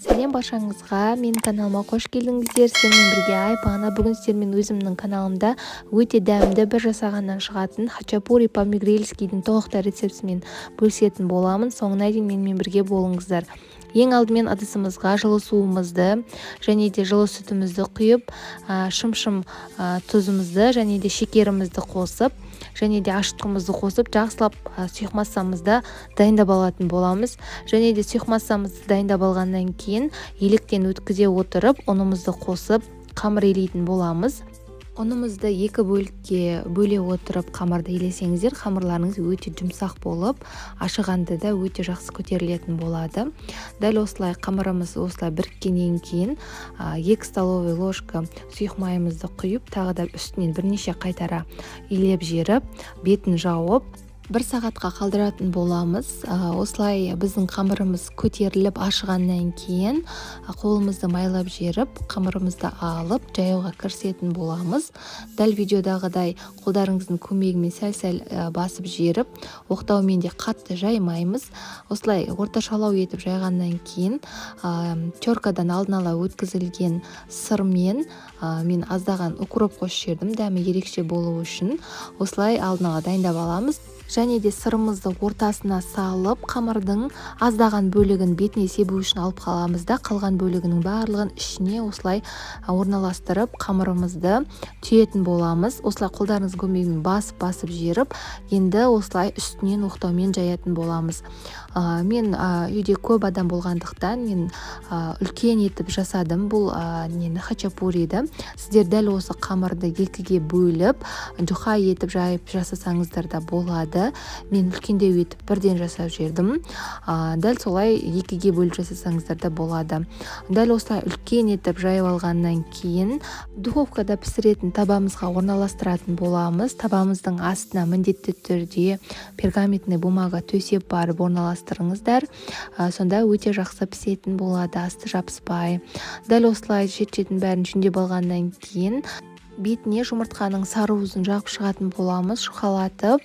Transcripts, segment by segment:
Сәлем баршаңызға, менің каналыма қош келдіңіздер. Сіздермен бірге Айпана. Бүгін сіздермен өзімнің каналымда өте дәмді бір жасағаннан шығатын хачапури по-мигрельскийдің толықтай рецептімен бөлісетін боламын. Соңына дейін менімен бірге болыңыздар. Ең алдымен ыдысымызға жылы суымызды және де жылы сүтімізді құйып, шым-шым тұзымызды және де шекерімізді қосып, және де ашытқымызды қосып, жақсылап сұйық массамызды дайындап алатын боламыз. Және де сұйық массамызды дайындап алғаннан кейін електен өткізе отырып, ұнымызды қосып, қамыр илейтін боламыз. Ұнымызды екі бөлікке бөле отырып қамырды илесеңіздер, қамырларыңыз өте жұмсақ болып, ашығанда да өте жақсы көтерілетін болады. Дәл осылай қамырымыз осылай біріккеннен кейін 2 столовый ложка сұйық майымызды құйып, тағы да үстінен бірнеше қайтара илеп жеріп, бетін жауып, 1 сағатқа қалдыратын боламыз. Осылай біздің қамырымыз көтеріліп ашығаннан кейін қолымызды майлап жеріп, қамырымызды алып, жаюға кірісетін боламыз. Дәл видеодағыдай қолдарыңыздың көмегімен сәл-сәл басып жеріп, оқтаумен де қатты жаймаймыз. Осылай орташалау етіп жайғаннан кейін теркадан алдын ала өткізілген сырмен мен аздаған укроп қосып жердім, дәмі ерекше болу үшін. Осылай алдын ала дайындап аламыз. Және де сырымызды ортасына салып, қамырдың аздаған бөлігін бетіне себу үшін алып қаламыз да, қалған бөлігінің барлығын ішіне осылай орналастырып, қамырымызды түйетін боламыз. Осылай қолдарыңыз көмегімен басып жеріп, енді осылай үстінен оқтаумен жаятын боламыз. Мен үйде көп адам болғандықтан, мен үлкен етіп жасадым бұл хачапуриді. Сіздер дәл осы қамырды екіге бөліп, жұқа етіп жайып жасасаңыздар да болады. Мен үлкендеу етіп бірден жасап жердім. Дәл солай екіге бөліп жасасаңыздар да болады. Дәл осылай үлкен етіп жайып алғаннан кейін духовкада пісіретін табамызға орналастыратын боламыз. Табамыздың астына міндетті түрде пергаментный бумага төсеп барып орналастырыңыздар. Сонда өте жақсы пісетін болады, асты жабыспай. Дәл осылай шет-шетін бәрін жүндеп алғаннан кейін бетіне жұмыртқаның сары уызын жағып шығатын боламыз. Шұқалатып,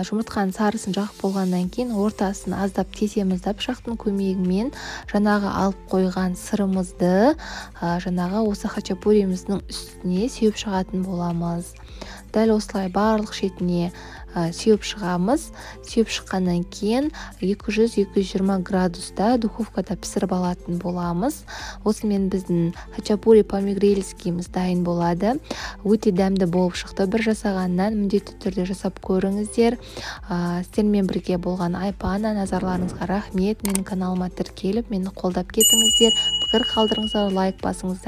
жұмыртқаның сарысын жағып болғаннан кейін ортасын аздап тесеміз да пышақтың көмегімен жаңағы алып қойған сырымызды жаңағы осы хачапуриміздің үстіне сеуіп шығатын боламыз. Дәл осылай барлық шетіне сеуіп шығамыз. Сеуіп шыққаннан кейін 200-220 градуста духовкада пісіріп алатын боламыз. Осымен біздің хачапури по-мигрельскийіміз дайын болады. Өте дәмді болып шықты. Бір жасағаннан міндетті түрде жасап көріңіздер. Сіздермен бірге болған Айпана, назарларыңызға рахмет. Менің каналыма тіркеліп, мені қолдап кетіңіздер. Пікір қалдырыңыздар, лайк басыңыздар.